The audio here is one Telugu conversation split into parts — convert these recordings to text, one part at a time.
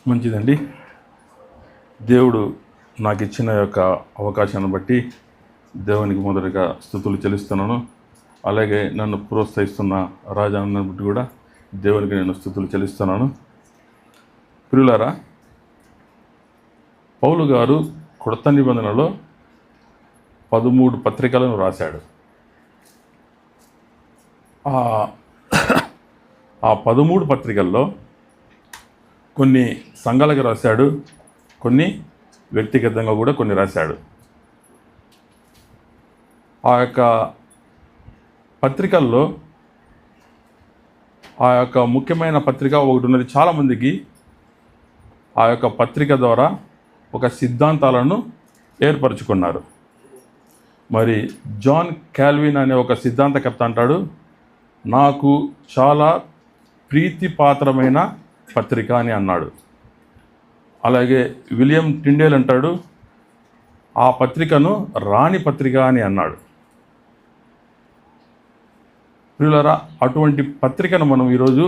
మంచిదండి. దేవుడు నాకు ఇచ్చిన యొక్క అవకాశాన్ని బట్టి దేవునికి మొదటగా స్తుతులు చెల్లిస్తున్నాను. అలాగే నన్ను ప్రోత్సహిస్తున్న రాజాను బట్టి కూడా దేవునికి నేను స్తుతులు చెల్లిస్తున్నాను. ప్రియులారా, పౌలు గారు కొత్త నిబంధనలో 13 పత్రికలను రాశాడు. ఆ 13 పత్రికల్లో కొన్ని సంఘాలకు రాశాడు, కొన్ని వ్యక్తిగతంగా కూడా కొన్ని రాశాడు. ఆ యొక్క పత్రికల్లో ఆ యొక్క ముఖ్యమైన పత్రిక ఒకటి ఉన్నది. చాలామందికి ఆ యొక్క పత్రిక ద్వారా ఒక సిద్ధాంతాలను ఏర్పరచుకున్నారు. మరి జాన్ కాల్విన్ అనే ఒక సిద్ధాంతకర్త అంటాడు, నాకు చాలా ప్రీతిపాత్రమైన పత్రిక అని అన్నాడు. అలాగే విలియం టిండేల్ అంటాడు, ఆ పత్రికను రాణి పత్రిక అని అన్నాడు. ప్రియులారా, అటువంటి పత్రికను మనం ఈరోజు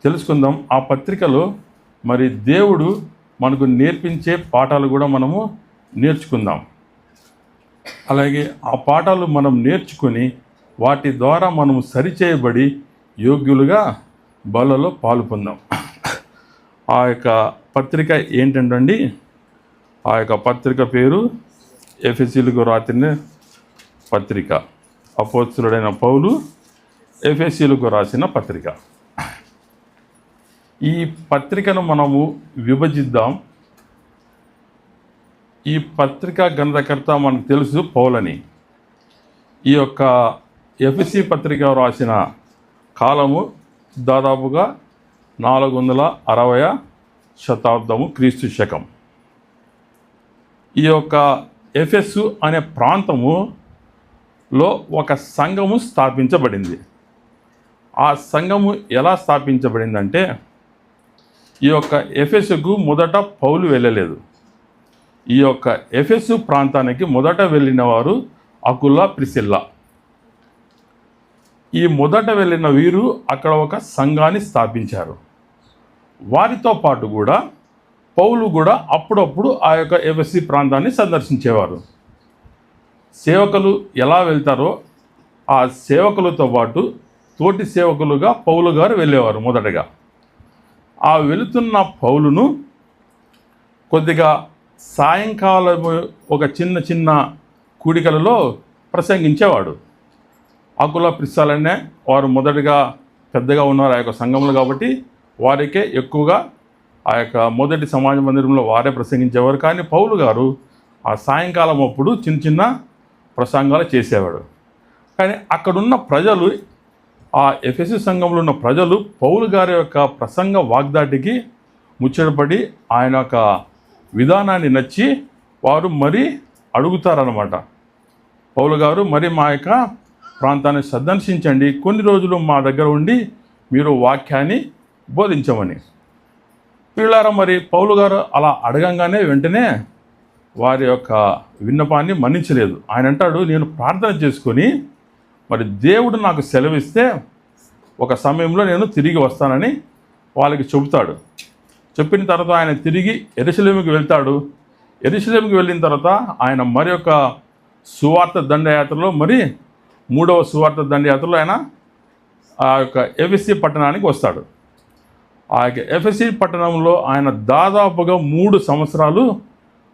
తెలుసుకుందాం. ఆ పత్రికలో మరి దేవుడు మనకు నేర్పించే పాఠాలు కూడా మనము నేర్చుకుందాం. అలాగే ఆ పాఠాలు మనం నేర్చుకొని వాటి ద్వారా మనము సరిచేయబడి యోగ్యులుగా బలలో పాలు పొందాం. ఆ యొక్క పత్రిక ఏంటంటే, ఆ యొక్క పత్రిక పేరు ఎఫెసీయులకు రాసిన పత్రిక. అపోస్తలుడైన పౌలు ఎఫెసీయులకు రాసిన పత్రిక. ఈ పత్రికను మనము విభజిద్దాం. ఈ పత్రిక గ్రంథకర్త మనకు తెలుసు పౌలని. ఈ యొక్క ఎఫెసీ పత్రిక రాసిన కాలము దాదాపుగా 460వ శతాబ్దము క్రీస్తు శకం. ఈ యొక్క ఎఫెసు అనే ప్రాంతములో ఒక సంఘము స్థాపించబడింది. ఆ సంఘము ఎలా స్థాపించబడిందంటే, ఈ యొక్క ఎఫెసుకు మొదట పౌలు వెళ్ళలేదు. ఈ యొక్క ఎఫెసు ప్రాంతానికి మొదట వెళ్ళిన వారు అకుల, ప్రిసిల్లా. ఈ మొదట వెళ్ళిన వీరు అక్కడ ఒక సంఘాన్ని స్థాపించారు. వారితో పాటు కూడా పౌలు కూడా అప్పుడప్పుడు ఆ యొక్క ఎఫెసీ ప్రాంతాన్ని సందర్శించేవారు. సేవకులు ఎలా వెళ్తారో ఆ సేవకులతో పాటు తోటి సేవకులుగా పౌలు గారు వెళ్ళేవారు. మొదటగా ఆ వెళుతున్న పౌలును కొద్దిగా సాయంకాలం ఒక చిన్న చిన్న కూడికలలో ప్రసంగించేవాడు. అకుల, ప్రిస్సిల్లానే వారు మొదటిగా పెద్దగా ఉన్నారు ఆ యొక్క సంఘంలో, కాబట్టి వారికే ఎక్కువగా ఆ యొక్క మొదటి సమాజ మందిరంలో వారే ప్రసంగించేవారు. కానీ పౌలు గారు ఆ సాయంకాలం అప్పుడు చిన్న చిన్న ప్రసంగాలు చేసేవాడు. కానీ అక్కడున్న ప్రజలు, ఆ ఎఫెసు సంఘంలో ఉన్న ప్రజలు పౌలు గారి యొక్క ప్రసంగ వాగ్దాటికి ముచ్చటపడి ఆయన యొక్క విధానాన్ని నచ్చి వారు మరీ అడుగుతారన్నమాట. పౌలు గారు, మరి మా యొక్క ప్రాంతాన్ని సందర్శించండి, కొన్ని రోజులు మా దగ్గర ఉండి మీరు వాక్యాన్ని బోధించమని. వీళ్ళారా, మరి పౌలు గారు అలా అడగంగానే వెంటనే వారి యొక్క విన్నపాన్ని మన్నించలేదు. ఆయన అంటాడు, నేను ప్రార్థన చేసుకొని మరి దేవుడు నాకు సెలవిస్తే ఒక సమయంలో నేను తిరిగి వస్తానని వాళ్ళకి చెబుతాడు. చెప్పిన తర్వాత ఆయన తిరిగి యెరూషలేముకి వెళ్తాడు. యెరూషలేముకి వెళ్ళిన తర్వాత ఆయన మరి యొక్క సువార్త దండయాత్రలో, మరి 3వ సువార్త దండయాత్రలో ఆయన ఆ యొక్క ఎఫెసీ పట్టణానికి వస్తాడు. ఆ యొక్క ఎఫెసీ పట్టణంలో ఆయన దాదాపుగా 3 సంవత్సరాలు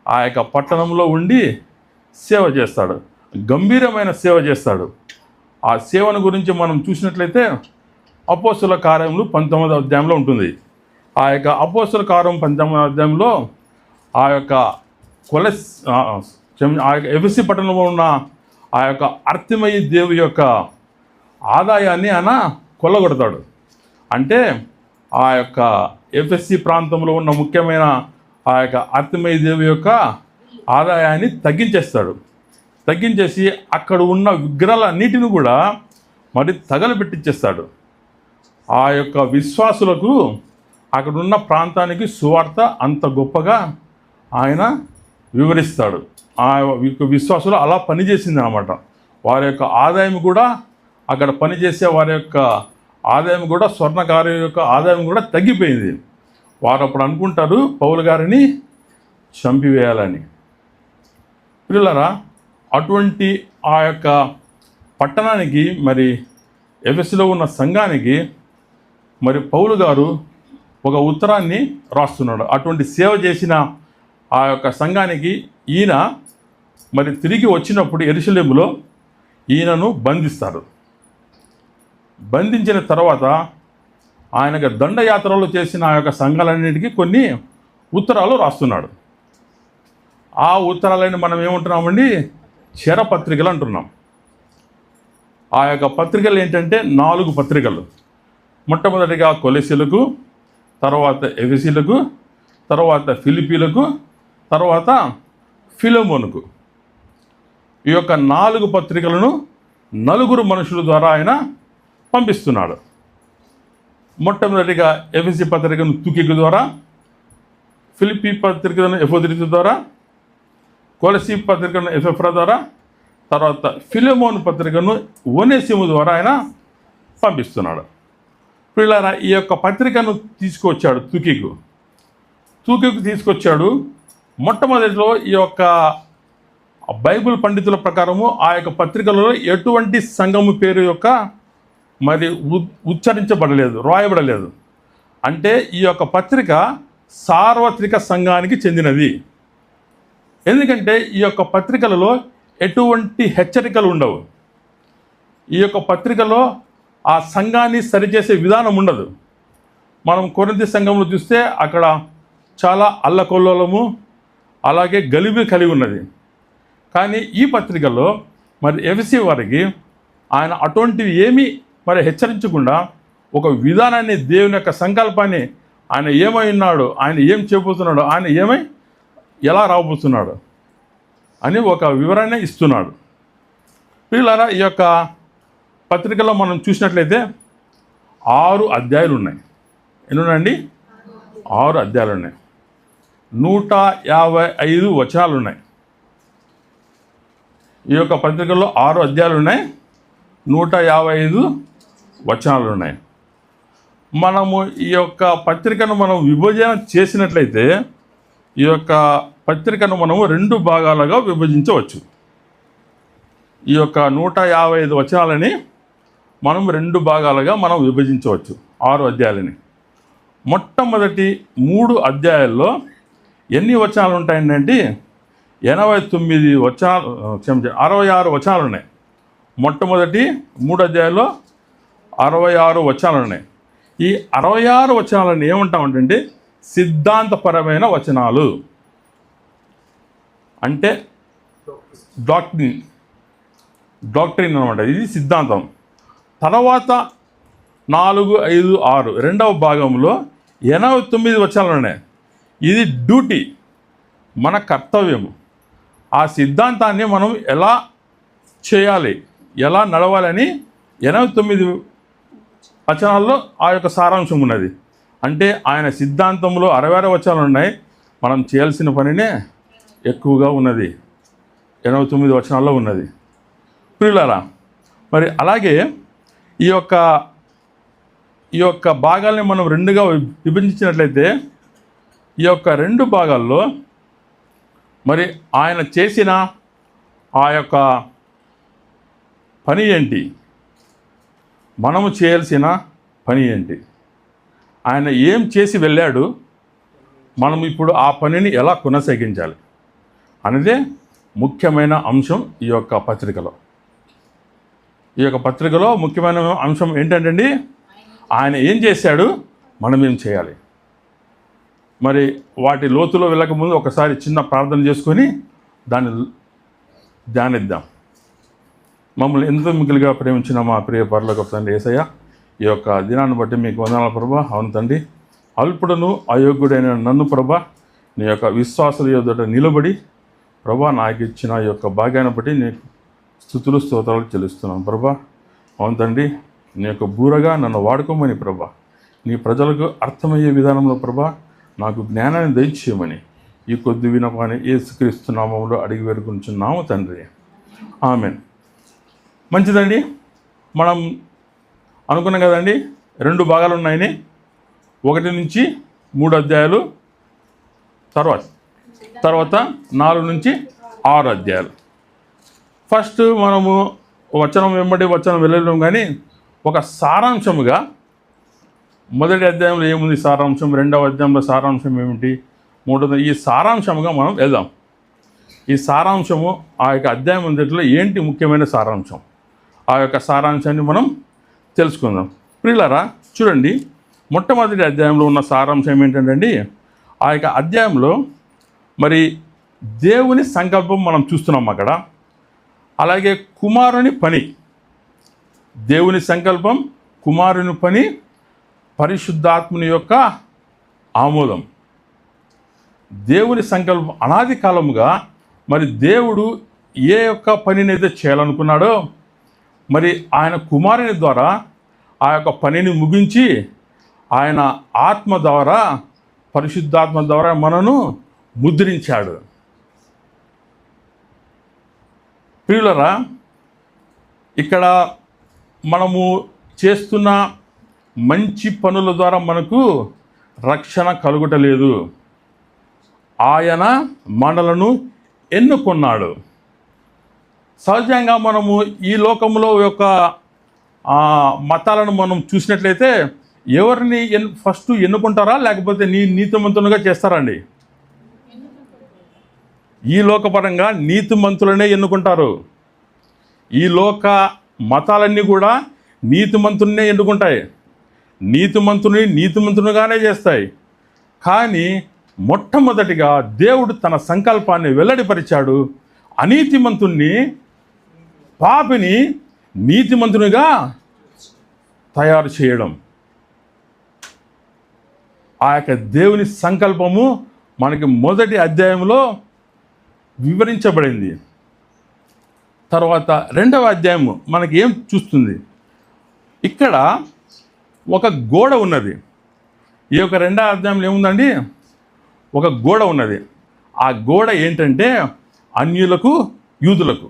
ఆ యొక్క పట్టణంలో ఉండి సేవ చేస్తాడు. గంభీరమైన సేవ చేస్తాడు. ఆ సేవను గురించి మనం చూసినట్లయితే అపోస్తలుల కార్యములు 19వ అధ్యాయంలో ఉంటుంది. ఆ యొక్క అపోస్తలుల కార్యం 19వ అధ్యాయంలో ఆ యొక్క ఎఫెసీ పట్టణంలో ఉన్న ఆ యొక్క అర్తిమయి దేవి యొక్క ఆదాయాన్ని ఆయన కొల్లగొడతాడు. అంటే ఆ యొక్క ఎఫెసీ ప్రాంతంలో ఉన్న ముఖ్యమైన ఆ యొక్క అర్తిమయి దేవి యొక్క ఆదాయాన్ని తగ్గించేసి అక్కడ ఉన్న విగ్రహాలన్నిటిని కూడా మరి తగలబెట్టించేస్తాడు. ఆ యొక్క విశ్వాసులకు అక్కడ ఉన్న ప్రాంతానికి సువార్త అంత గొప్పగా ఆయన వివరిస్తాడు. ఆ విశ్వాసులు అలా పనిచేసింది అన్నమాట. వారి యొక్క ఆదాయం కూడా, అక్కడ పనిచేసే వారి యొక్క ఆదాయం కూడా, స్వర్ణకారు యొక్క ఆదాయం కూడా తగ్గిపోయింది. వారు అప్పుడు అనుకుంటారు పౌలు గారిని చంపివేయాలని. పిల్లరా, అటువంటి ఆ యొక్క పట్టణానికి, మరి ఎఫెసులో ఉన్న సంఘానికి మరి పౌలు గారు ఒక ఉత్తరాన్ని రాస్తున్నాడు. అటువంటి సేవ చేసిన ఆ యొక్క సంఘానికి ఈయన మరి తిరిగి వచ్చినప్పుడు యెరూషలేములో ఈయనను బంధిస్తారు. బంధించిన తర్వాత ఆయనకు దండయాత్రలు చేసిన ఆ యొక్క సంఘాలన్నిటికీ కొన్ని ఉత్తరాలు రాస్తున్నాడు. ఆ ఉత్తరాలని మనం ఏమంటున్నామండి? చెరపత్రికలు అంటున్నాం. ఆ యొక్క పత్రికలు ఏంటంటే 4 పత్రికలు. మొట్టమొదటిగా కొలెసీలకు, తర్వాత ఎఫెసీలకు, తర్వాత ఫిలిప్పీలకు, తర్వాత ఫిలెమోనుకు. ఈ యొక్క 4 పత్రికలను 4 మనుషుల ద్వారా ఆయన పంపిస్తున్నాడు. మొట్టమొదటిగా ఎఫెసీ పత్రికను తుకికు ద్వారా, ఫిలిప్పీ పత్రికను ఎఫోదితు ద్వారా, కొలసీ పత్రికను ఎఫెఫ్రా ద్వారా, తర్వాత ఫిలెమోను పత్రికను ఒనేసిము ద్వారా ఆయన పంపిస్తున్నాడు. పిల్లరా, ఈ యొక్క పత్రికను తీసుకొచ్చాడు తుకికు తీసుకొచ్చాడు. మొట్టమొదటిలో ఈ యొక్క బైబిల్ పండితుల ప్రకారము ఆ యొక్క పత్రికలలో ఎటువంటి సంఘము పేరు యొక్క మరి ఉచ్చరించబడలేదు, రాయబడలేదు. అంటే ఈ యొక్క పత్రిక సార్వత్రిక సంఘానికి చెందినది. ఎందుకంటే ఈ యొక్క పత్రికలలో ఎటువంటి హెచ్చరికలు ఉండవు. ఈ యొక్క పత్రికలో ఆ సంఘాన్ని సరిచేసే విధానం ఉండదు. మనం కొరింథీ సంఘంలో చూస్తే అక్కడ చాలా అల్లకొల్లోలము, అలాగే గలిబి కలిగి ఉన్నది. కానీ ఈ పత్రికలో మరి ఎఫెసీ వారికి ఆయన అటువంటివి ఏమీ మరి హెచ్చరించకుండా ఒక విధానాన్ని, దేవుని యొక్క సంకల్పాన్ని, ఆయన ఏమై ఉన్నాడు, ఆయన ఏం చేయబోతున్నాడు, ఆయన ఎలా రాబోతున్నాడు అని ఒక వివరణ ఇస్తున్నాడు. పిల్లలారా, ఈ యొక్క పత్రికలో మనం చూసినట్లయితే 6 అధ్యాయాలు ఉన్నాయి. ఎన్ని ఉన్నాయండి? 6 అధ్యాయాలు ఉన్నాయి. 155 వచనాలు ఉన్నాయి. ఈ యొక్క పత్రికలో 6 అధ్యాయాలు ఉన్నాయి, 155 వచనాలు ఉన్నాయి. మనము ఈ యొక్క పత్రికను మనం విభజన చేసినట్లయితే ఈ యొక్క పత్రికను మనము 2 భాగాలుగా విభజించవచ్చు. ఈ యొక్క 155 వచనాలని మనం 2 భాగాలుగా మనం విభజించవచ్చు 6 అధ్యాయాలని. మొట్టమొదటి 3 అధ్యాయాల్లో ఎన్ని వచనాలు ఉంటాయంటే 89 వచనాలు, 66 వచనాలు ఉన్నాయి. మొట్టమొదటి 3 అధ్యాయాల్లో 66 వచనాలు ఉన్నాయి. ఈ 66 వచనాలను ఏమంటామంటే సిద్ధాంతపరమైన వచనాలు, అంటే డాక్ట్రిన్ అనమాట. ఇది సిద్ధాంతం. తర్వాత 4, 5, 6 రెండవ భాగంలో 89 వచనాలు ఉన్నాయి. ఇది డ్యూటీ, మన కర్తవ్యము. ఆ సిద్ధాంతాన్ని మనం ఎలా చేయాలి, ఎలా నడవాలని 89 వచనాల్లో ఆ యొక్క సారాంశం ఉన్నది. అంటే ఆయన సిద్ధాంతంలో 66 వచనాలు ఉన్నాయి. మనం చేయాల్సిన పనినే ఎక్కువగా ఉన్నది, 89 వచనాల్లో ఉన్నది. ప్రియులారా, మరి అలాగే ఈ యొక్క భాగాల్ని మనం 2గా విభజించినట్లయితే ఈ యొక్క 2 భాగాల్లో మరి ఆయన చేసిన ఆ యొక్క పని ఏంటి, మనము చేయాల్సిన పని ఏంటి, ఆయన ఏం చేసి వెళ్ళాడు, మనం ఇప్పుడు ఆ పనిని ఎలా కొనసాగించాలి అనేదే ముఖ్యమైన అంశం ఈ యొక్క పత్రికలో. ఈ యొక్క పత్రికలో ముఖ్యమైన అంశం ఏంటంటే ఆయన ఏం చేశాడు, మనం ఏం చేయాలి. మరి వాటి లోతులో వెళ్ళకముందు ఒకసారి చిన్న ప్రార్థన చేసుకొని దాన్ని ధ్యానిద్దాం. మమ్మల్ని ఎంతో మిగిలిగా ప్రేమించిన మా ప్రియ పరలోక తండ్రి యేసయ్య, ఈ యొక్క దినాన్ని బట్టి మీకు వందనాలు ప్రభా. అవును తండ్రి, అల్పుడను అయోగ్యుడైన నన్ను ప్రభా నీ యొక్క విశ్వాసుల ఎదుట నిలబడి ప్రభా నాకు ఇచ్చిన ఈ యొక్క భాగ్యాన్ని బట్టి నీకు స్తుతులు స్తోత్రాలు చెల్లిస్తున్నాను ప్రభా. అవును తండ్రి, నీ యొక్క బూరగా నన్ను వాడుకోమని ప్రభా, నీ ప్రజలకు అర్థమయ్యే విధానంలో ప్రభా నాకు జ్ఞానాన్ని దయచేయమని ఈ కొద్ది వినపాన్ని యేసుక్రీస్తు నామములో అడిగి వేడుకుంటున్నాము తండ్రి, ఆమేన్. మంచిదండి, మనం అనుకున్నాం కదండి 2 భాగాలు ఉన్నాయని, 1 నుంచి 3 అధ్యాయాలు, తర్వాత 4 నుంచి 6 అధ్యాయాలు. ఫస్ట్ మనము వచనం వెంబడి వచనం వెళ్ళలేం, కానీ ఒక సారాంశముగా మొదటి అధ్యాయంలో ఏముంది సారాంశం, 2వ అధ్యాయంలో సారాంశం ఏమిటి, 3వ ఈ సారాంశముగా మనం వెళ్దాం. ఈ సారాంశము ఆ యొక్క అధ్యాయం అంతట్లో ఏంటి ముఖ్యమైన సారాంశం, ఆ యొక్క సారాంశాన్ని మనం తెలుసుకుందాం. ప్రియులారా చూడండి, మొట్టమొదటి అధ్యాయంలో ఉన్న సారాంశం ఏంటంటే ఆ యొక్క అధ్యాయంలో మరి దేవుని సంకల్పం మనం చూస్తున్నాం అక్కడ. అలాగే కుమారుని పని, దేవుని సంకల్పం, కుమారుని పని, పరిశుద్ధాత్ముని యొక్క ఆమోదం. దేవుని సంకల్పం అనాది కాలముగా మరి దేవుడు ఏ యొక్క పనినైతే చేయాలనుకున్నాడో మరి ఆయన కుమారుని ద్వారా ఆ యొక్క పనిని ముగించి ఆయన ఆత్మ ద్వారా, పరిశుద్ధాత్మ ద్వారా మనను ముద్రించాడు. ప్రియులరా, ఇక్కడ మనము చేస్తున్న మంచి పనుల ద్వారా మనకు రక్షణ కలుగుటలేదు. ఆయన మనలను ఎన్నుకున్నాడు. సహజంగా మనము ఈ లోకంలో యొక్క మతాలను మనం చూసినట్లయితే ఎవరిని ఫస్ట్ ఎన్నుకుంటారా, లేకపోతే నీతిమంతులుగా చేస్తారండి? ఈ లోకపరంగా నీతిమంతులనే ఎన్నుకుంటారు. ఈ లోక మతాలన్నీ కూడా నీతిమంతులనే ఎన్నుకుంటాయి, నీతిమంతునిగానే చేస్తాయి. కానీ మొట్టమొదటిగా దేవుడు తన సంకల్పాన్ని వెల్లడిపరిచాడు. అనీతిమంతుణ్ణి, పాపిని నీతిమంతునిగా తయారు చేయడం. ఆ యొక్క దేవుని సంకల్పము మనకి మొదటి అధ్యాయంలో వివరించబడింది. తర్వాత 2వ అధ్యాయము మనకి ఏం చూస్తుంది, ఇక్కడ ఒక గోడ ఉన్నది. ఈ యొక్క 2వ అధ్యాయంలో ఏముందండి, ఒక గోడ ఉన్నది. ఆ గోడ ఏంటంటే అన్యులకు, యూదులకు.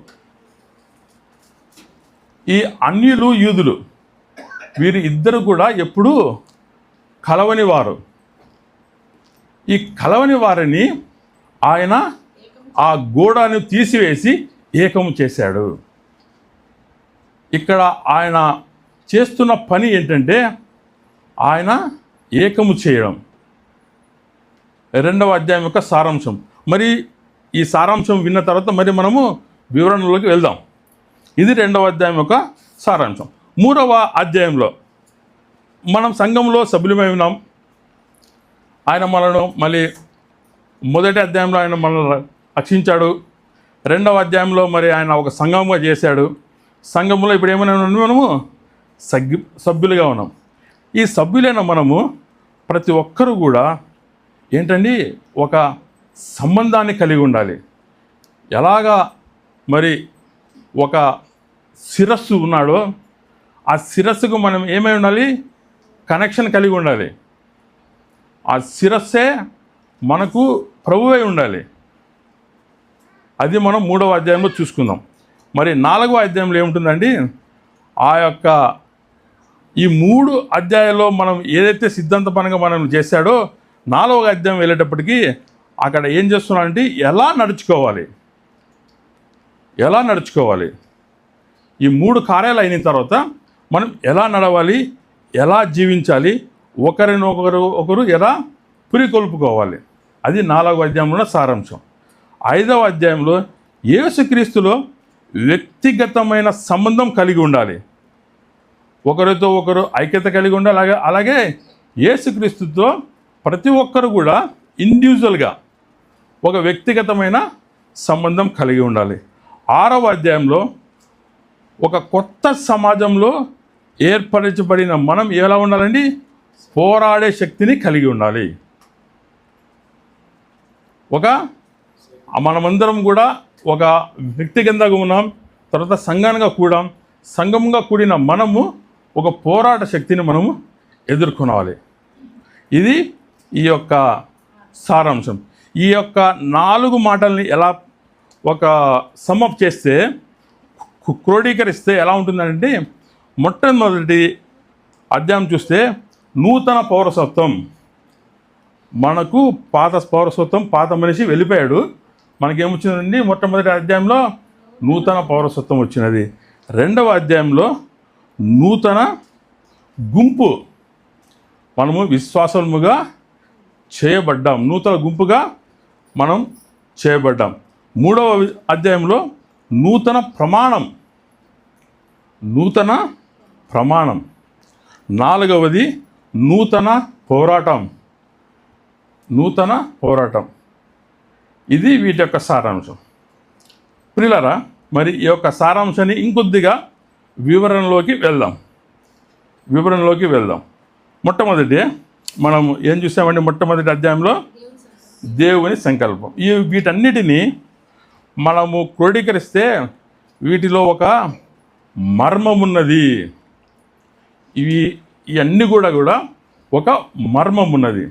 ఈ అన్యులు, యూదులు వీరు ఇద్దరు కూడా ఎప్పుడూ కలవని వారు. ఈ కలవని వారిని ఆయన ఆ గోడను తీసివేసి ఏకము చేశాడు. ఇక్కడ ఆయన చేస్తున్న పని ఏంటంటే ఆయన ఏకము చేయడం. 2వ అధ్యాయం యొక్క సారాంశం. మరి ఈ సారాంశం విన్న తర్వాత మరి మనము వివరణలోకి వెళ్దాం. ఇది 2వ అధ్యాయం యొక్క సారాంశం. 3వ అధ్యాయంలో మనం సంఘంలో సభ్యులమై ఉన్నాం. ఆయన మనను మళ్ళీ మొదటి అధ్యాయంలో ఆయన మనల్ని రక్షించాడు. 2వ అధ్యాయంలో మరి ఆయన ఒక సంఘంగా చేశాడు. సంఘంలో ఇప్పుడు ఏమైనా మనము సభ్యులుగా ఉన్నాం. ఈ సభ్యులైన మనము ప్రతి ఒక్కరూ కూడా ఏంటండి ఒక సంబంధాన్ని కలిగి ఉండాలి. ఎలాగా మరి ఒక శిరస్సు ఉన్నాడో ఆ శిరస్సుకు మనం ఏమై ఉండాలి, కనెక్షన్ కలిగి ఉండాలి. ఆ శిరస్సే మనకు ప్రభువై ఉండాలి. అది మనం 3వ అధ్యాయంలో చూసుకుందాం. మరి 4వ అధ్యాయంలో ఏముంటుందండి, ఆ యొక్క ఈ 3 అధ్యాయాల్లో మనం ఏదైతే సిద్ధాంతపరంగా మనం చేశాడో 4వ అధ్యాయం వెళ్ళేటప్పటికీ అక్కడ ఏం చేస్తున్నాడంటే ఎలా నడుచుకోవాలి. ఈ 3 కార్యాలు అయిన తర్వాత మనం ఎలా నడవాలి, ఎలా జీవించాలి, ఒకరు ఎలా పురికొల్పుకోవాలి. అది 4వ అధ్యాయంలో సారాంశం. 5వ అధ్యాయంలో యేసుక్రీస్తులో వ్యక్తిగతమైన సంబంధం కలిగి ఉండాలి. ఒకరితో ఒకరు ఐక్యత కలిగి ఉండాలి. అలాగే యేసుక్రీస్తుతో ప్రతి ఒక్కరు కూడా ఇండివిజువల్గా ఒక వ్యక్తిగతమైన సంబంధం కలిగి ఉండాలి. 6వ అధ్యాయంలో ఒక కొత్త సమాజంలో ఏర్పరచబడిన మనం ఎలా ఉండాలండి, పోరాడే శక్తిని కలిగి ఉండాలి. మనమందరం కూడా ఒక వ్యక్తిగతంగా ఉన్నాం, తర్వాత సంఘంగా కూడిన మనము ఒక పోరాట శక్తిని మనము ఎదుర్కొనాలి. ఇది ఈ యొక్క సారాంశం. ఈ యొక్క 4 మాటల్ని ఎలా ఒక సమ్మప్ చేస్తే, క్రోడీకరిస్తే ఎలా ఉంటుందంటే, మొట్టమొదటి అధ్యాయం చూస్తే నూతన పౌరసత్వం, మనకు పాత పౌరసత్వం, పాత మనిషి వెళ్ళిపోయాడు. మనకేమొచ్చిందండి? మొట్టమొదటి అధ్యాయంలో నూతన పౌరసత్వం వచ్చినది. రెండవ అధ్యాయంలో నూతన గుంపు, మనము విశ్వాసముగా చేయబడ్డాం, నూతన గుంపుగా మనం చేయబడ్డాం. మూడవ అధ్యాయంలో నూతన ప్రమాణం. నాలుగవది నూతన పోరాటం. ఇది వీటి యొక్క సారాంశం. ప్రియులారా, మరి ఈ యొక్క సారాంశాన్ని ఇంకొద్దిగా వివరణలోకి వెళ్దాం. మొట్టమొదటి మనం ఏం చూసామండి? మొట్టమొదటి అధ్యాయంలో దేవుని సంకల్పం. వీటన్నిటినీ మనము క్రోడీకరిస్తే వీటిలో ఒక మర్మం ఉన్నది. ఇవన్నీ కూడా ఒక మర్మం ఉన్నది.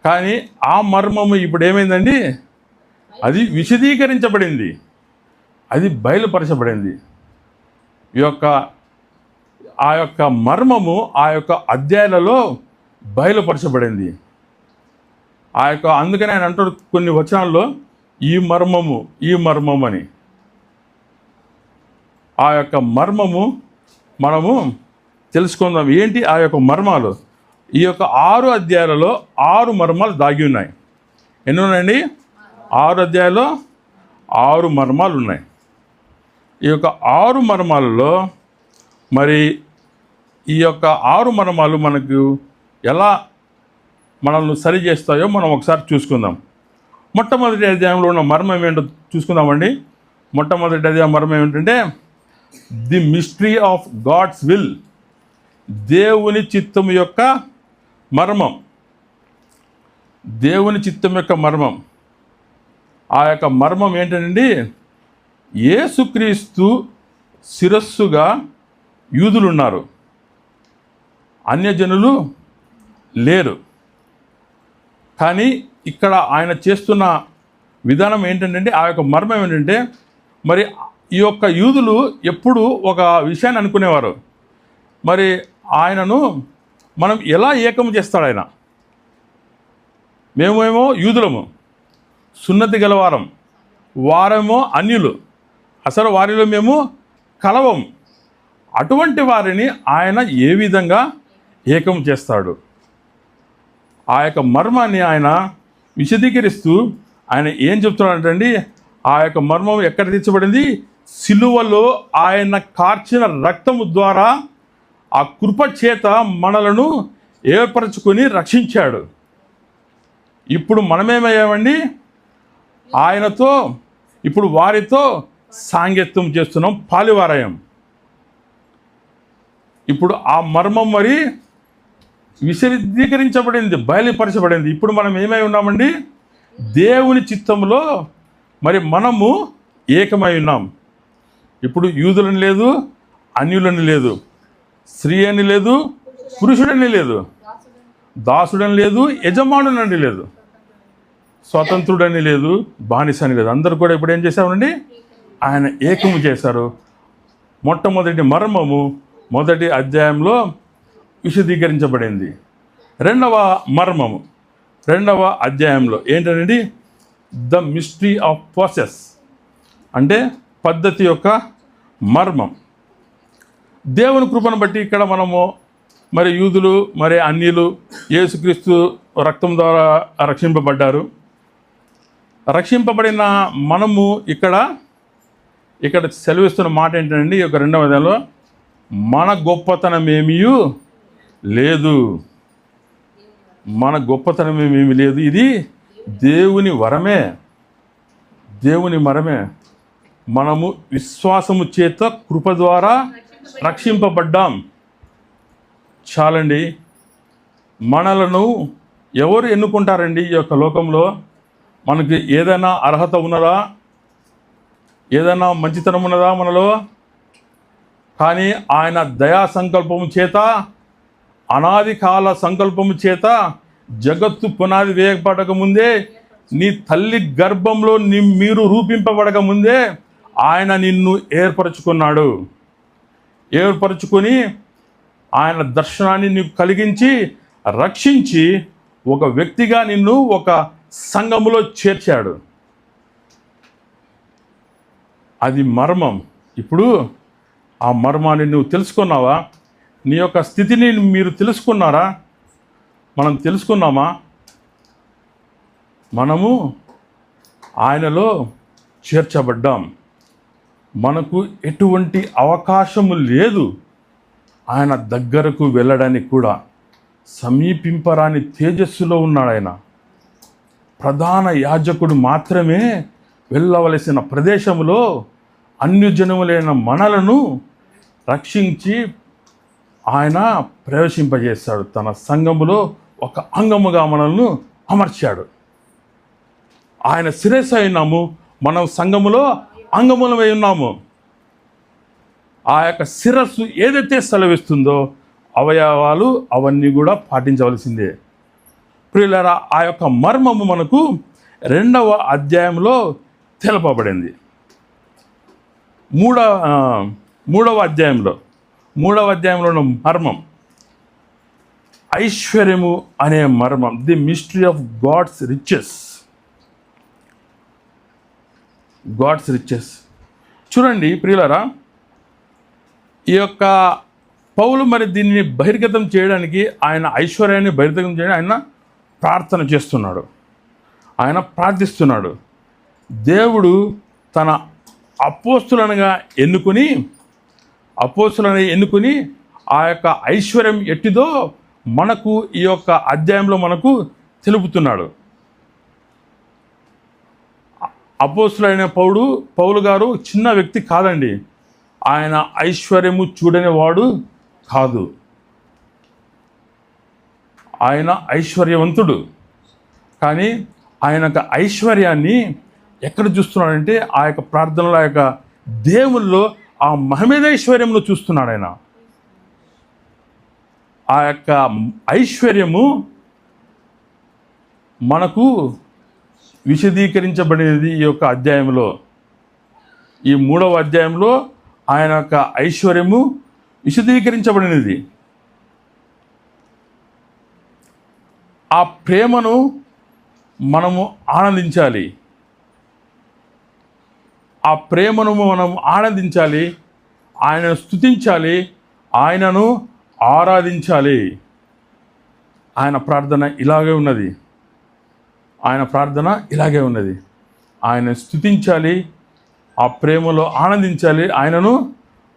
కానీ ఆ మర్మము ఇప్పుడు ఏమైందండి? అది విశదీకరించబడింది, అది బయలుపరచబడింది. ఆ యొక్క మర్మము ఆ యొక్క అధ్యాయాలలో బయలుపరచబడింది. అందుకని ఆయన అంటాడు కొన్ని వచనాల్లో, ఈ మర్మము అని. ఆ యొక్క మర్మము మనము తెలుసుకుందాం. ఏంటి ఆ యొక్క మర్మాలు? ఈ యొక్క 6 అధ్యాయాలలో 6 మర్మాలు దాగి ఉన్నాయి. ఎన్ని ఉన్నాయండి? 6 అధ్యాయాల్లో 6 మర్మాలు ఉన్నాయి. ఈ యొక్క 6 మర్మాలలో మరి ఈ యొక్క 6 మర్మాలు మనకు ఎలా మనల్ని సరి చేస్తాయో మనం ఒకసారి చూసుకుందాం. మొట్టమొదటి అధ్యాయంలో ఉన్న మర్మం ఏంటో చూసుకుందామండి. మొట్టమొదటి అధ్యాయం మర్మం ఏంటంటే the mystery of God's will, దేవుని చిత్తం యొక్క మర్మం. ఆ యొక్క మర్మం ఏంటండి? యేసుక్రీస్తు శిరస్సుగా యూదులు ఉన్నారు, అన్యజనులు లేరు. కానీ ఇక్కడ ఆయన చేస్తున్న విధానం ఏంటంటే, ఆ యొక్క మర్మం ఏంటంటే, మరి ఈ యొక్క యూదులు ఎప్పుడు ఒక విషయాన్ని అనుకునేవారు, మరి ఆయనను మనం ఎలా ఏకం చేస్తాడు ఆయన? మేమేమో యూదులము, సున్నతి గలవారం, వారేమో అన్యులు, అసలు వారిలో మేము కలవం. అటువంటి వారిని ఆయన ఏ విధంగా ఏకం చేస్తాడు? ఆ యొక్క మర్మాన్ని ఆయన విశదీకరిస్తూ ఆయన ఏం చెప్తున్నాడంటండి, ఆ యొక్క మర్మం ఎక్కడ తీర్చబడింది? సిలువలో ఆయన కార్చిన రక్తము ద్వారా ఆ కృప చేత మనలను ఏర్పరచుకొని రక్షించాడు. ఇప్పుడు మనమేమయ్యామండి? ఆయనతో ఇప్పుడు వారితో సాంగత్యం చేస్తున్నాం, పాలివారయం. ఇప్పుడు ఆ మర్మం మరి విశదీకరించబడింది, బయలుపరచబడింది. ఇప్పుడు మనం ఏమై ఉన్నామండి? దేవుని చిత్తంలో మరి మనము ఏకమై ఉన్నాం. ఇప్పుడు యూదులని లేదు, అన్యులని లేదు, స్త్రీ అని లేదు, పురుషుడని లేదు, దాసుడని లేదు, యజమానుడని లేదు, స్వతంత్రుడని లేదు, బానిస అని లేదు. అందరూ కూడా ఇప్పుడు ఏం చేశామండి? ఆయన ఏకము చేశారు. మొట్టమొదటి మర్మము మొదటి అధ్యాయంలో విశదీకరించబడింది. రెండవ మర్మము రెండవ అధ్యాయంలో ఏంటంటే ద మిస్టరీ ఆఫ్ ప్రాసెస్, అంటే పద్ధతి యొక్క మర్మం. దేవుని కృపను బట్టి ఇక్కడ మనము మరి యూదులు మరి అన్యులు యేసుక్రీస్తు రక్తం ద్వారా రక్షింపబడ్డారు. రక్షింపబడిన మనము ఇక్కడ సెలవిస్తున్న మాట ఏంటంటే, ఈ యొక్క రెండవ అధ్యాయంలో మన గొప్పతనం ఏమీ లేదు, ఇది దేవుని వరమే. మనము విశ్వాసము చేత కృప ద్వారా రక్షింపబడ్డాం. చాలండి. మనలను ఎవరు ఎన్నుకుంటారండి? ఈ యొక్క లోకంలో మనకి ఏదైనా అర్హత ఉన్నదా? ఏదైనా మంచితనం ఉన్నదా మనలో? కానీ ఆయన దయా సంకల్పము చేత, అనాది కాల సంకల్పము చేత, జగత్తు పునాది వేయబడక ముందే, నీ తల్లి గర్భంలో మీరు రూపింపబడక ముందే ఆయన నిన్ను ఏర్పరచుకొని ఆయన దర్శనాన్ని నీకు కలిగించి రక్షించి ఒక వ్యక్తిగా నిన్ను ఒక సంఘములో చేర్చాడు. అది మర్మం. ఇప్పుడు ఆ మర్మాన్ని నువ్వు తెలుసుకున్నావా? నీ యొక్క స్థితిని మీరు తెలుసుకున్నారా? మనం తెలుసుకున్నామా? మనము ఆయనలో చేర్చబడ్డాం. మనకు ఎటువంటి అవకాశము లేదు ఆయన దగ్గరకు వెళ్ళడానికి కూడా. సమీపింపరాని తేజస్సులో ఉన్నాడు ఆయన. ప్రధాన యాజకుడు మాత్రమే వెళ్ళవలసిన ప్రదేశంలో అన్యజనములైన మనలను రక్షించి ఆయన ప్రవేశింపజేస్తాడు. తన సంఘములో ఒక అంగముగా మనల్ని అమర్చాడు. ఆయన శిరస్సు అయినాము, మనం సంఘములో అంగములమై ఉన్నాము. ఆ యొక్క శిరస్సు ఏదైతే సెలవిస్తుందో అవయవాలు అవన్నీ కూడా పాటించవలసిందే. ప్రియులారా, ఆ యొక్క మర్మము మనకు 2వ అధ్యాయంలో తెలపబడింది. 3వ అధ్యాయంలో ఉన్న మర్మం ఐశ్వర్యము అనే మర్మం. The mystery of God's riches. చూడండి ప్రియులారా, ఈ యొక్క పౌలు మరి దీన్ని బహిర్గతం చేయడానికి, ఆయన ఐశ్వర్యాన్ని బహిర్గతం చేయడానికి ఆయన ప్రార్థన చేస్తున్నాడు, ఆయన ప్రార్థిస్తున్నాడు. దేవుడు తన అపోస్తులను ఎన్నుకుని ఆ యొక్క ఐశ్వర్యం ఎట్టిదో మనకు ఈ యొక్క అధ్యాయంలో మనకు తెలుపుతున్నాడు. అపోస్తులైన పౌలు గారు చిన్న వ్యక్తి కాదండి. ఆయన ఐశ్వర్యము చూడని వాడు కాదు. ఆయన ఐశ్వర్యవంతుడు. కానీ ఆయన యొక్క ఐశ్వర్యాన్ని ఎక్కడ చూస్తున్నాడంటే ఆ యొక్క ప్రార్థనలో, ఆ యొక్క దేవుల్లో ఆ మహిమేదైశ్వర్యంలో చూస్తున్నాడు ఆయన. ఆ యొక్క ఐశ్వర్యము మనకు విశదీకరించబడినది ఈ యొక్క అధ్యాయంలో. ఈ 3వ అధ్యాయంలో ఆయన యొక్క ఐశ్వర్యము విశదీకరించబడినది. ఆ ప్రేమను మనము ఆనందించాలి. ఆ ప్రేమను మనం ఆనందించాలి, ఆయనను స్తుతించాలి, ఆయనను ఆరాధించాలి. ఆయన ప్రార్థన ఇలాగే ఉన్నది. ఆయన స్తుతించాలి, ఆ ప్రేమలో ఆనందించాలి, ఆయనను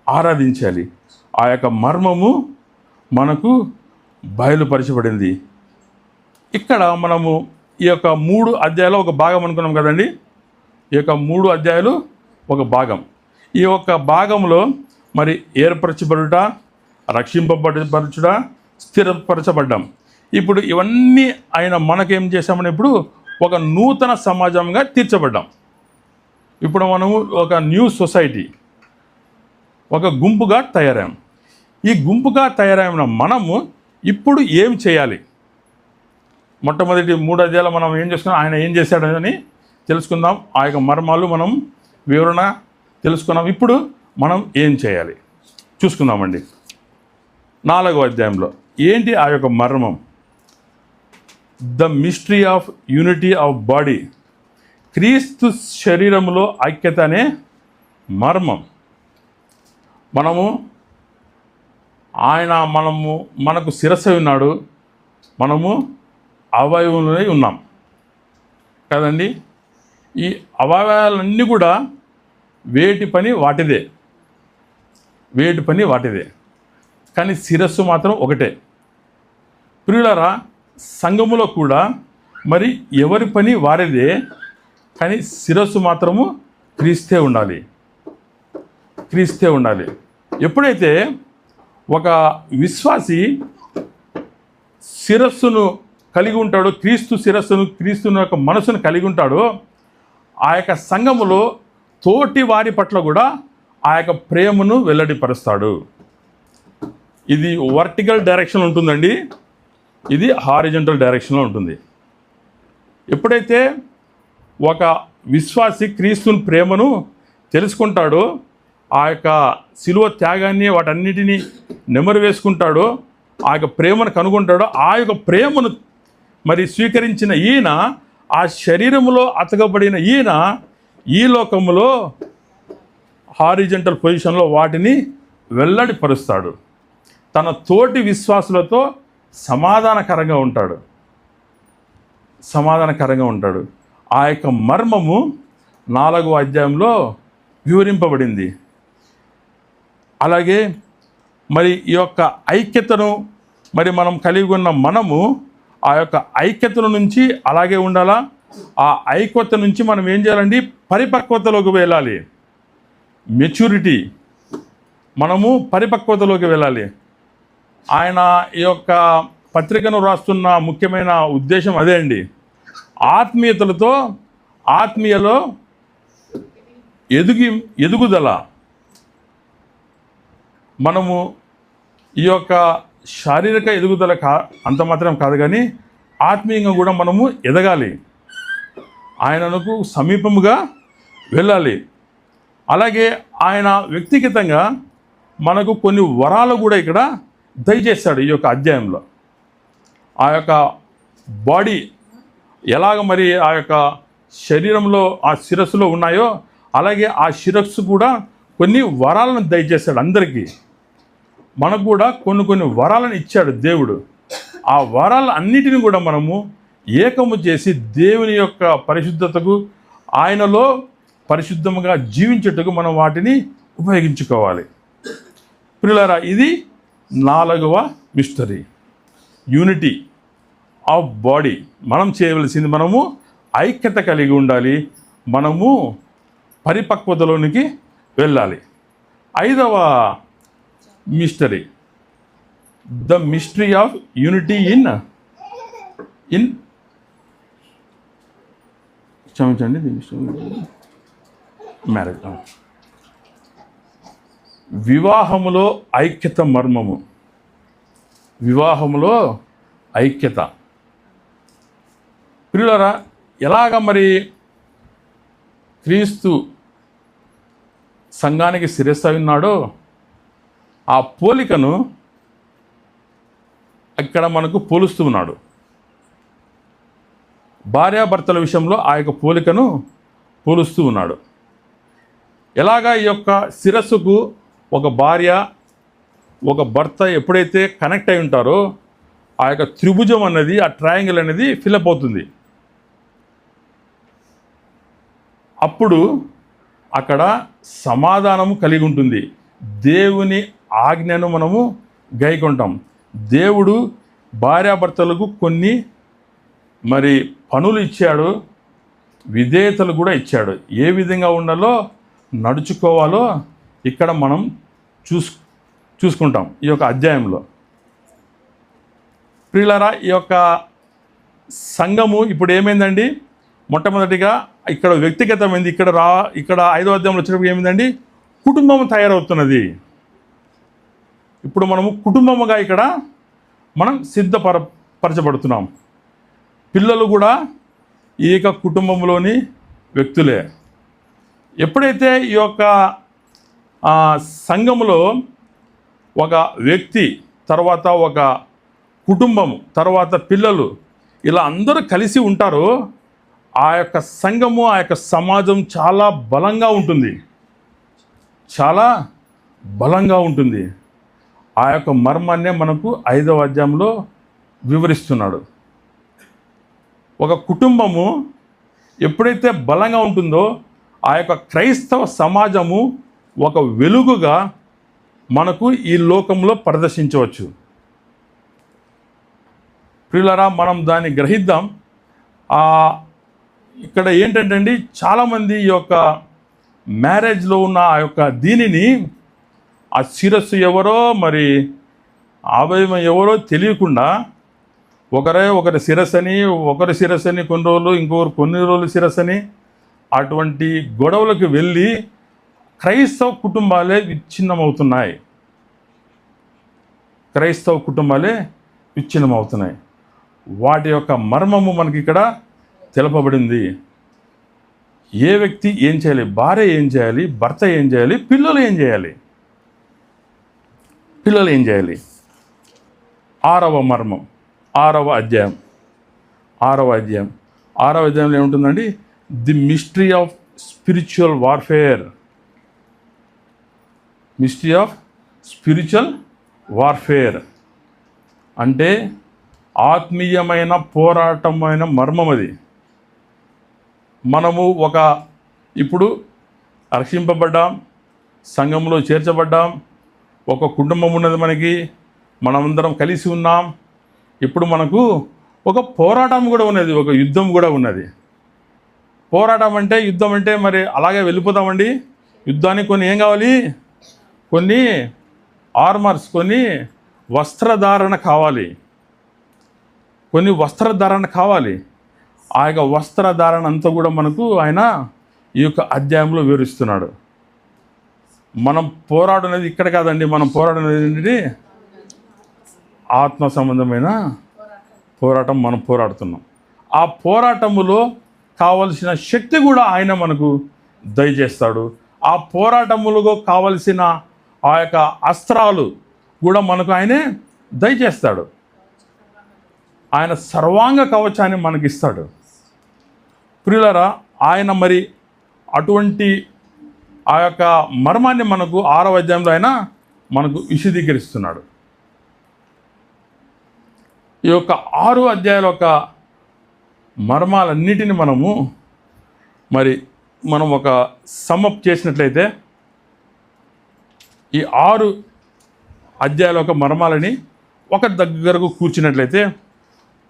ఆరాధించాలి. ఆ యొక్క మర్మము మనకు బయలుపరచబడింది. ఇక్కడ మనము ఈ యొక్క 3 అధ్యాయాలు ఒక భాగం అనుకున్నాం కదండి. ఈ యొక్క 3 అధ్యాయాలు ఒక భాగం. ఈ యొక్క భాగంలో మరి ఏర్పరచబడుట, రక్షింపబరచుట, స్థిరపరచబడ్డాం. ఇప్పుడు ఇవన్నీ ఆయన మనకేం చేశామని ఇప్పుడు ఒక నూతన సమాజంగా తీర్చబడ్డాం. ఇప్పుడు మనము ఒక న్యూ సొసైటీ, ఒక గుంపుగా తయారాం. ఈ గుంపుగా తయారైన మనము ఇప్పుడు ఏం చేయాలి? మొట్టమొదటి 3 అధ్యాయాలు మనం ఏం చేసుకున్నాం, ఆయన ఏం చేశాడని తెలుసుకుందాం. ఆ యొక్క మర్మాలు మనం వివరణ తెలుసుకున్నాం. ఇప్పుడు మనం ఏం చేయాలి చూసుకుందామండి. 4వ అధ్యాయంలో ఏంటి ఆ యొక్క మర్మం? The mystery of unity of body. క్రీస్తు శరీరంలో ఐక్యత అనే మర్మం. మనకు శిరస్సు ఉన్నాడు, మనము అవయవులై ఉన్నాం కదండి. ఈ అవయవాలన్నీ కూడా వేటి పని వాటిదే, కానీ శిరస్సు మాత్రం ఒకటే. ప్రియులారా, సంఘములో కూడా మరి ఎవరి పని వారిదే, కానీ శిరస్సు మాత్రము క్రీస్తే ఉండాలి. ఎప్పుడైతే ఒక విశ్వాసి శిరస్సును కలిగి ఉంటాడో, క్రీస్తుని యొక్క మనసును కలిగి ఉంటాడో, ఆ యొక్క సంఘములో తోటి వారి పట్ల కూడా ఆ యొక్క ప్రేమను వెల్లడిపరుస్తాడు. ఇది వర్టికల్ డైరెక్షన్ ఉంటుందండి, ఇది హారిజంటల్ డైరెక్షన్లో ఉంటుంది. ఎప్పుడైతే ఒక విశ్వాసి క్రీస్తుని ప్రేమను తెలుసుకుంటాడో, ఆ యొక్క శిలువ త్యాగాన్ని వాటన్నిటినీ నెమరు వేసుకుంటాడో, ఆ యొక్క ప్రేమను కనుగొంటాడో, ఆ యొక్క ప్రేమను మరి స్వీకరించిన ఈయన, ఆ శరీరములో అతకబడిన ఈయన ఈ లోకములో హారిజంటల్ పొజిషన్లో వాటిని వెల్లడిపరుస్తాడు. తన తోటి విశ్వాసులతో సమాధానకరంగా ఉంటాడు. ఆ యొక్క మర్మము 4వ అధ్యాయంలో వివరింపబడింది. అలాగే మరి ఈ యొక్క ఐక్యతను మరి మనం కలిగి ఉన్న మనము ఆ యొక్క ఐక్యతల నుంచి అలాగే ఉండాలా. ఆ ఐక్యత నుంచి మనం ఏం చేయాలండి? పరిపక్వతలోకి వెళ్ళాలి. మెచ్యూరిటీ, మనము పరిపక్వతలోకి వెళ్ళాలి. ఆయన ఈ యొక్క పత్రికను రాస్తున్న ముఖ్యమైన ఉద్దేశం అదే అండి. ఆత్మీయలో ఎదుగుదల. మనము ఈ యొక్క శారీరక ఎదుగుదల అంత మాత్రం కాదు, కానీ ఆత్మీయంగా కూడా మనము ఎదగాలి. ఆయనకు సమీపముగా వెళ్ళాలి. అలాగే ఆయన వ్యక్తిగతంగా మనకు కొన్ని వరాలు కూడా ఇక్కడ దయచేశాడు. ఈ యొక్క అధ్యాయంలో ఆ యొక్క బాడీ ఎలాగ మరి ఆ యొక్క శరీరంలో ఆ శిరస్సులో ఉన్నాయో, అలాగే ఆ శిరస్సు కూడా కొన్ని వరాలను దయచేశాడు అందరికీ. మనకు కూడా కొన్ని వరాలను ఇచ్చాడు దేవుడు. ఆ వరాలు అన్నిటిని కూడా మనము ఏకము చేసి దేవుని యొక్క పరిశుద్ధతకు, ఆయనలో పరిశుద్ధముగా జీవించేటకు మనం వాటిని ఉపయోగించుకోవాలి. ప్రియులారా, ఇది 4వ మిస్టరీ, యూనిటీ ఆఫ్ బాడీ. మనం చేయవలసింది, మనము ఐక్యత కలిగి ఉండాలి, మనము పరిపక్వతలోనికి వెళ్ళాలి. 5వ mystery, the mystery of unity in క్షమించండి, మ్యారేజ్. వివాహములో ఐక్యత మర్మము. వివాహములో ఐక్యత. ప్రియులారా, ఎలాగ మరి క్రీస్తు సంఘానికి శిరస్సు ఉన్నాడో ఆ పోలికను ఇక్కడ మనకు పోలుస్తూ ఉన్నాడు. భార్యాభర్తల విషయంలో ఆ యొక్క పోలికను పోలుస్తూ ఉన్నాడు. ఎలాగా ఈ యొక్క శిరస్సుకు ఒక భార్య ఒక భర్త ఎప్పుడైతే కనెక్ట్ అయి ఉంటారో ఆ యొక్క త్రిభుజం అనేది, ఆ ట్రయాంగిల్ అనేది ఫిలప్ అవుతుంది. అప్పుడు అక్కడ సమాధానము కలిగి ఉంటుంది. దేవుని ఆజ్ఞను మనము గైకొంటాం. దేవుడు భార్యాభర్తలకు కొన్ని మరి పనులు ఇచ్చాడు, విధేయతలు కూడా ఇచ్చాడు. ఏ విధంగా ఉండాలో, నడుచుకోవాలో ఇక్కడ మనం చూసుకుంటాం ఈ యొక్క అధ్యాయంలో. ప్రియులారా, ఈ యొక్క సంఘము ఇప్పుడు ఏమైందండి? మొట్టమొదటిగా ఇక్కడ వ్యక్తిగతమైంది. ఇక్కడ 5వ అధ్యాయంలో వచ్చినప్పుడు ఏమైందండి? కుటుంబం తయారవుతున్నది. ఇప్పుడు మనము కుటుంబముగా ఇక్కడ మనం సిద్ధపరచబడుతున్నాం. పిల్లలు కూడా ఈ యొక్క కుటుంబంలోని వ్యక్తులే. ఎప్పుడైతే ఈ యొక్క సంఘములో ఒక వ్యక్తి, తర్వాత ఒక కుటుంబము, తర్వాత పిల్లలు, ఇలా అందరూ కలిసి ఉంటారో ఆ యొక్క సంఘము, ఆ యొక్క సమాజం చాలా బలంగా ఉంటుంది. చాలా బలంగా ఉంటుంది. ఆ యొక్క మర్మాన్నే మనకు 5వ అధ్యాయంలో వివరిస్తున్నాడు. ఒక కుటుంబము ఎప్పుడైతే బలంగా ఉంటుందో ఆ యొక్క క్రైస్తవ సమాజము ఒక వెలుగుగా మనకు ఈ లోకంలో ప్రదర్శించవచ్చు. ప్రియులారా, మనం దాన్ని గ్రహిద్దాం. ఇక్కడ ఏంటంటే అండి, చాలామంది ఈ యొక్క మ్యారేజ్లో ఉన్న ఆ యొక్క దీనిని, ఆ శిరస్సు ఎవరో మరి అవయవం ఎవరో తెలియకుండా ఒకరి శిరస్సని కొన్ని రోజులు, ఇంకొకరు కొన్ని రోజులు శిరస్సని, అటువంటి గొడవలకు వెళ్ళి క్రైస్తవ కుటుంబాలే విచ్ఛిన్నమవుతున్నాయి. వాటి యొక్క మర్మము మనకి ఇక్కడ తెలపబడింది. ఏ వ్యక్తి ఏం చేయాలి, భార్య ఏం చేయాలి, భర్త ఏం చేయాలి, పిల్లలు ఏం చేయాలి. 6వ మర్మం, 6వ అధ్యాయం, 6వ అధ్యాయం. 6వ అధ్యాయంలో ఏముంటుందండి? The mystery of spiritual warfare. Mystery of spiritual warfare అంటే ఆత్మీయమైన పోరాటమైన మర్మం అది. మనము ఇప్పుడు రక్షింపబడ్డాం, సంఘంలో చేర్చబడ్డాం, ఒక కుటుంబం ఉన్నది మనకి, మనమందరం కలిసి ఉన్నాం. ఇప్పుడు మనకు ఒక పోరాటం కూడా ఉన్నది, ఒక యుద్ధం కూడా ఉన్నది. పోరాటం అంటే, యుద్ధం అంటే మరి అలాగే వెళ్ళిపోతామండి. యుద్ధానికి కొన్ని ఏం కావాలి? కొన్ని ఆర్మర్స్, కొన్ని వస్త్రధారణ కావాలి. కొన్ని వస్త్రధారణ కావాలి. ఆ యొక్క వస్త్రధారణ అంతా కూడా మనకు ఆయన ఈ యొక్క అధ్యాయంలో వివరిస్తున్నాడు. మనం పోరాడునేది ఇక్కడ కాదండి. మనం పోరాడునేది ఏంటి? ఆత్మ సంబంధమైన పోరాటం మనం పోరాడుతున్నాం. ఆ పోరాటములో కావలసిన శక్తి కూడా ఆయన మనకు దయచేస్తాడు. ఆ పోరాటములో కావలసిన ఆ యొక్క అస్త్రాలు కూడా మనకు ఆయనే దయచేస్తాడు. ఆయన సర్వాంగ కవచాన్ని మనకిస్తాడు. ప్రియులారా, ఆయన మరి అటువంటి ఆ యొక్క మర్మాన్ని మనకు 6వ అధ్యాయంలో ఆయన మనకు విశదీకరిస్తున్నాడు. ఈ యొక్క 6 అధ్యాయాల యొక్క మర్మాలన్నిటిని మనం ఒక సమ్మప్ చేసినట్లయితే, ఈ 6 అధ్యాయాల యొక్క మర్మాలని ఒక దగ్గరకు కూర్చున్నట్లయితే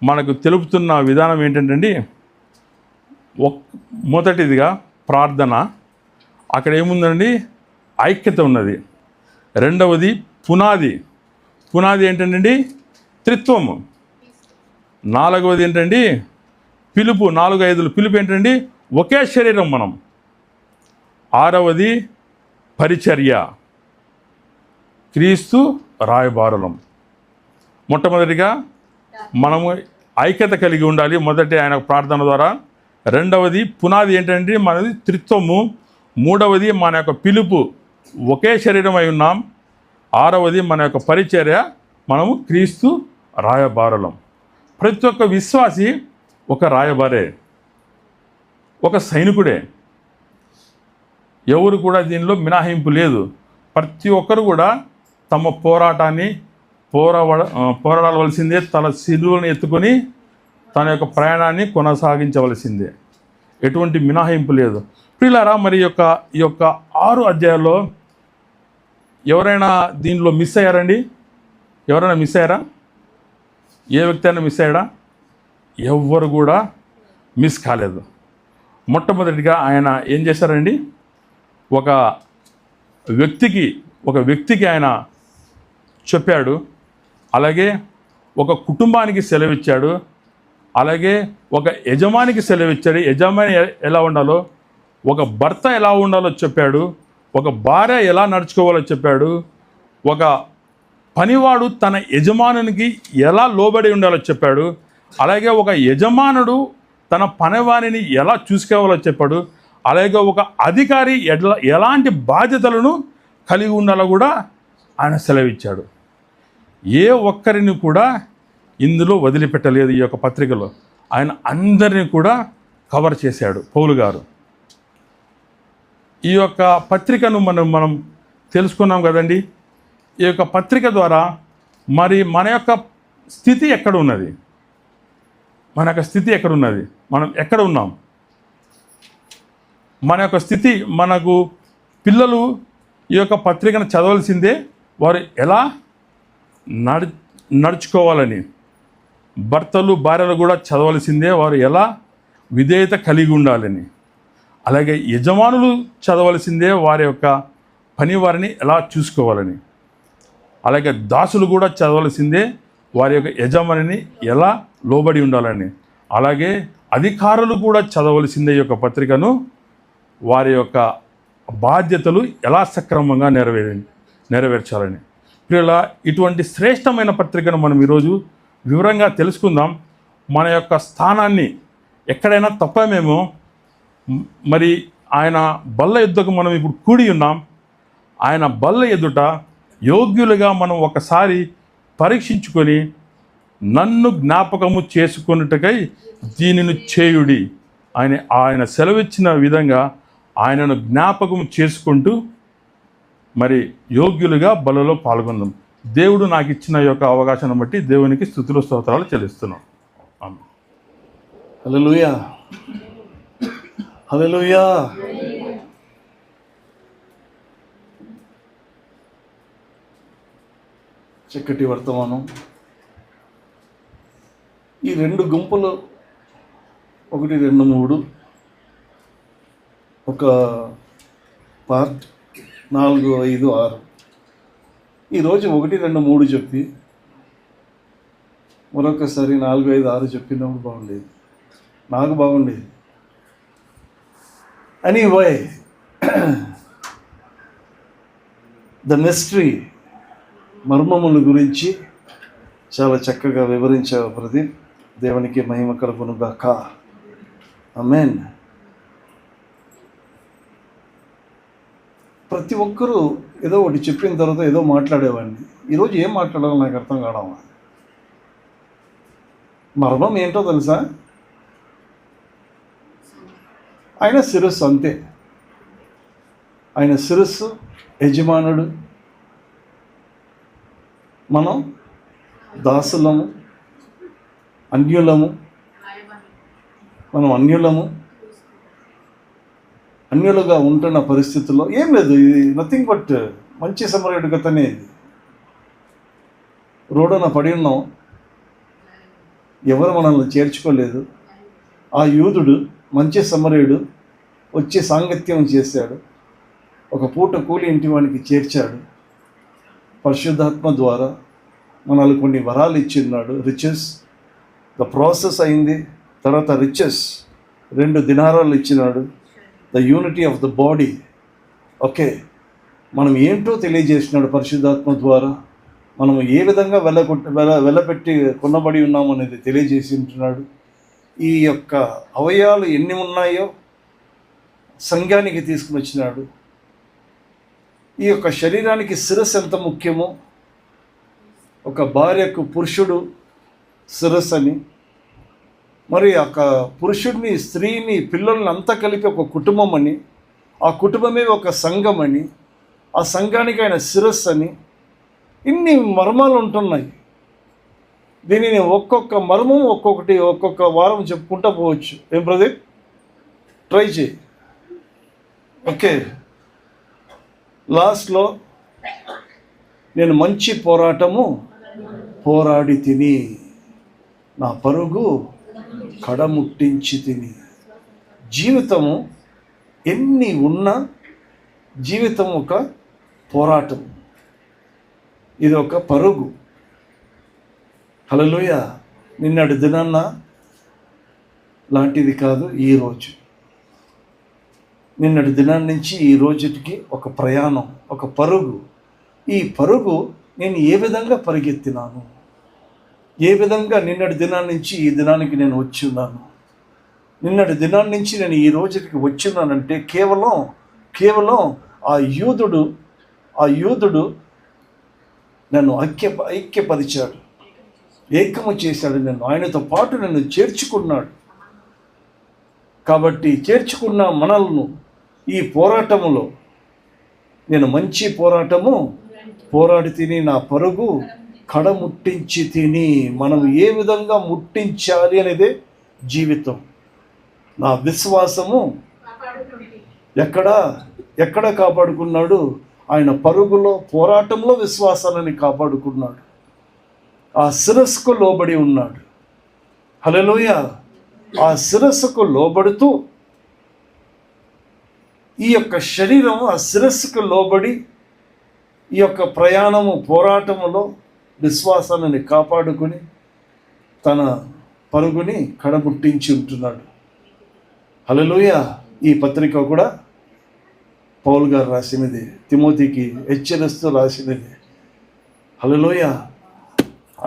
మనకు తెలుపుతున్న విధానం ఏంటంటే, మొదటిదిగా ప్రార్థన. అక్కడ ఏముందండి? ఐక్యత ఉన్నది. రెండవది పునాది ఏంటండి? త్రిత్వము. 4వది ఏంటండి? పిలుపు. 4-5 పిలుపు ఏంటండి? ఒకే శరీరం మనం. 6వది పరిచర్య, క్రీస్తు రాయబారులం. మొట్టమొదటిగా మనము ఐక్యత కలిగి ఉండాలి, మొదటి ఆయన ప్రార్థన ద్వారా. రెండవది పునాది ఏంటంటే మనది త్రిత్వము. 3వది మన యొక్క పిలుపు, ఒకే శరీరం అయి ఉన్నాం. 6వది మన యొక్క పరిచర్య, మనము క్రీస్తు రాయబారులం. ప్రతి ఒక్క విశ్వాసి ఒక రాయబారే, ఒక సైనికుడే. ఎవరు కూడా దీనిలో మినహాయింపు లేదు. ప్రతి ఒక్కరు కూడా తమ పోరాటాన్ని పోరాడవలసిందే. తన శిలువను ఎత్తుకొని తన యొక్క ప్రయాణాన్ని కొనసాగించవలసిందే. ఎటువంటి మినహాయింపు లేదు. ప్రియులారా, మరి ఈ యొక్క 6 అధ్యాయాల్లో ఎవరైనా దీనిలో మిస్ అయ్యారండి? ఎవరైనా మిస్ అయ్యారా? ఏ వ్యక్తి అయినా మిస్ అయ్యాడా? ఎవ్వరు కూడా మిస్ కాలేదు. మొట్టమొదటిగా ఆయన ఏం చేశారండి? ఒక వ్యక్తికి ఆయన చెప్పాడు. అలాగే ఒక కుటుంబానికి సెలవిచ్చాడు. అలాగే ఒక యజమానికి సెలవిచ్చాడు. యజమాని ఎలా ఉండాలో, ఒక భర్త ఎలా ఉండాలో చెప్పాడు. ఒక భార్య ఎలా నడుచుకోవాలో చెప్పాడు. ఒక పనివాడు తన యజమానునికి ఎలా లోబడి ఉండాలో చెప్పాడు. అలాగే ఒక యజమానుడు తన పనివారిని ఎలా చూసుకోవాలో చెప్పాడు. అలాగే ఒక అధికారి ఎలాంటి బాధ్యతలను కలిగి ఉండాలో కూడా ఆయన సెలవిచ్చాడు. ఏ ఒక్కరిని కూడా ఇందులో వదిలిపెట్టలేదు. ఈ యొక్క పత్రికలో ఆయన అందరినీ కూడా కవర్ చేశాడు పౌలు గారు. ఈ యొక్క పత్రికను మనం తెలుసుకున్నాం కదండి. ఈ యొక్క పత్రిక ద్వారా మరి మన యొక్క స్థితి ఎక్కడ ఉన్నది? మన యొక్క స్థితి ఎక్కడ ఉన్నది? మనం ఎక్కడ ఉన్నాం? మన యొక్క స్థితి, మనకు పిల్లలు ఈ యొక్క పత్రికను చదవాల్సిందే. వారు ఎలా నడుచుకోవాలని, భర్తలు భార్యలు కూడా చదవాల్సిందే. వారు ఎలా విధేయత కలిగి ఉండాలని. అలాగే యజమానులు చదవాల్సిందే, వారి యొక్క పని వారిని ఎలా చూసుకోవాలని. అలాగే దాసులు కూడా చదవాల్సిందే, వారి యొక్క యజమానిని ఎలా లోబడి ఉండాలని. అలాగే అధికారులు కూడా చదవలసిందే ఈ యొక్క పత్రికను. వారి యొక్క బాధ్యతలు ఎలా సక్రమంగా నెరవేర్చాలని. ప్రియుల, ఇటువంటి శ్రేష్టమైన పత్రికను మనం ఈరోజు వివరంగా తెలుసుకుందాం. మన యొక్క స్థానాన్ని ఎక్కడైనా తప్పామేమో, మరి ఆయన బల్ల ఎద్దుకు మనం ఇప్పుడు కూడి ఉన్నాం. ఆయన బల్ల ఎదుట యోగ్యులుగా మనం ఒకసారి పరీక్షించుకొని నన్ను జ్ఞాపకము చేసుకొనుటకై దీనిని చేయుడి. ఆయన సెలవిచ్చిన విధంగా ఆయనను జ్ఞాపకం చేసుకుంటూ మరి యోగ్యులుగా బలలో పాల్గొందాం. దేవుడు నాకు ఇచ్చిన యొక్క అవకాశాన్ని బట్టి దేవునికి స్తుతులు స్తోత్రాలు చెల్లిస్తున్నాం. ఆమేన్. హల్లెలూయా, హల్లెలూయా. చక్కటి వర్తమానం. ఈ 2 గుంపులు 1, 2, 3 ఒక పార్ట్ 4, 5, 6. ఈరోజు 1, 2, 3 చెప్పి మరొకసారి 4, 5, 6 చెప్పినప్పుడు బాగుండేది, నాకు బాగుండేది. ఎనీవే, ద మిస్టరీ, మర్మముల గురించి చాలా చక్కగా వివరించావు ప్రదీప్. దేవునికి మహిమ కలుగును గాక. ఆమేన్. ప్రతి ఒక్కరూ ఏదో ఒకటి చెప్పిన తర్వాత ఏదో మాట్లాడేవాడిని. ఈరోజు ఏం మాట్లాడాలో నాకు అర్థం కావడం. మర్మం ఏంటో తెలుసా? ఆయన శిరస్సు, అంతే. ఆయన శిరస్సు, యజమానుడు, మనం దాసులము, అన్యులము. మనం అన్యులుగా ఉంటున్న పరిస్థితుల్లో ఏం లేదు. ఇది నథింగ్ బట్ మంచి సమరయుడు గతనే. రోడ్డున పడి ఉన్నాం, ఎవరు మనల్ని చేర్చుకోలేదు. ఆ యూదుడు, మంచి సమరయుడు, వచ్చి సాంగత్యం చేశాడు. ఒక పూట కూలి ఇంటి వానికి చేర్చాడు. పరిశుద్ధాత్మ ద్వారా మనల్ని కొన్ని వరాలు ఇచ్చిన్నాడు. రిచెస్, ద ప్రాసెస్ అయింది. తర్వాత రిచెస్ 2 దినారాలు ఇచ్చినాడు. The unity of the body. Okay, మనం ఏంటో తెలియజేసినాడు పరిశుద్ధాత్మ ద్వారా. మనం ఏ విధంగా వెలపెట్టి కొనబడి ఉన్నామనేది తెలియజేసి ఉంటున్నాడు. ఈ యొక్క అవయవాలు ఎన్ని ఉన్నాయో సంఘానికి తీసుకుని వచ్చినాడు. ఈ యొక్క శరీరానికి శిరస్సు ఎంత ముఖ్యమో, ఒక భార్యకు పురుషుడు శిరస్సు అని, మరి ఒక పురుషుడిని, స్త్రీని, పిల్లల్ని అంతా కలిపి ఒక కుటుంబం అని, ఆ కుటుంబమే ఒక సంఘం అని, ఆ సంఘానికి ఆయన శిరస్సు అని, ఇన్ని మర్మాలు ఉంటున్నాయి. దీనిని ఒక్కొక్క మర్మం ఒక్కొక్క వారం చెప్పుకుంటూ పోవచ్చు. ఏం ప్రదీప్? ట్రై చేయి. ఓకే, లాస్ట్లో నేను మంచి పోరాటము పోరాడి తిని, నా పరుగు కడముట్టించి తిని. జీవితము ఎన్ని ఉన్నా జీవితం ఒక పోరాటం, ఇది ఒక పరుగు. హల్లెలూయా. నిన్నటి దినాన్న లాంటిది కాదు ఈరోజు. నిన్నటి దినాన్ని నుంచి ఈ రోజుకి ఒక ప్రయాణం, ఒక పరుగు. ఈ పరుగు నేను ఏ విధంగా పరిగెత్తినాను, ఏ విధంగా నిన్నటి దినాన్ని నుంచి ఈ దినానికి నేను వచ్చి ఉన్నాను. నిన్నటి దినాన్ని నుంచి నేను ఈ రోజుకి వచ్చిన్నానంటే కేవలం ఆ యూదుడు నన్ను ఐక్యపరిచాడు, ఏకము చేశాడు. నన్ను ఆయనతో పాటు నన్ను చేర్చుకున్నాడు. కాబట్టి చేర్చుకున్న మనల్ని ఈ పోరాటములో నేను మంచి పోరాటము పోరాడి తిని, నా పరుగు కడముట్టించి తిని. మనం ఏ విధంగా ముట్టించాలి అనేదే జీవితం. నా విశ్వాసము ఎక్కడ కాపాడుకున్నాడు? ఆయన పరుగులో, పోరాటంలో విశ్వాసాలని కాపాడుకున్నాడు. ఆ శిరస్సుకు లోబడి ఉన్నాడు. హల్లెలూయా. ఆ శిరస్సుకు లోబడుతూ ఈ యొక్క శరీరం ఆ శిరస్సుకు లోబడి ఈ యొక్క ప్రయాణము, పోరాటములో విశ్వాసాన్ని కాపాడుకుని తన పరుగుని కడముట్టించి ఉంటున్నాడు. హల్లెలూయా. ఈ పత్రిక కూడా పౌలు గారు రాసినది, తిమోతికి హెచ్చరిస్తూ రాసినది. హల్లెలూయా.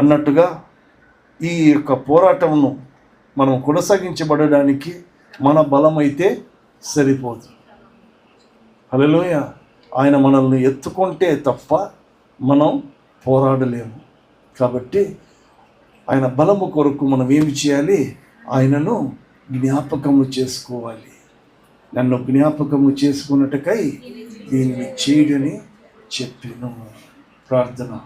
అన్నట్టుగా ఈ యొక్క పోరాటమును మనం కొనసాగించబడడానికి మన బలమైతే సరిపోదు. హల్లెలూయా. ఆయన మనల్ని ఎత్తుకుంటే తప్ప మనం పోరాడలేము. కాబట్టి ఆయన బలము కొరకు మనం ఏమి చేయాలి? ఆయనను జ్ఞాపకము చేసుకోవాలి. నన్ను జ్ఞాపకము చేసుకున్నట్టుకై దీనిని చేయడని చెప్పాను. ప్రార్థన.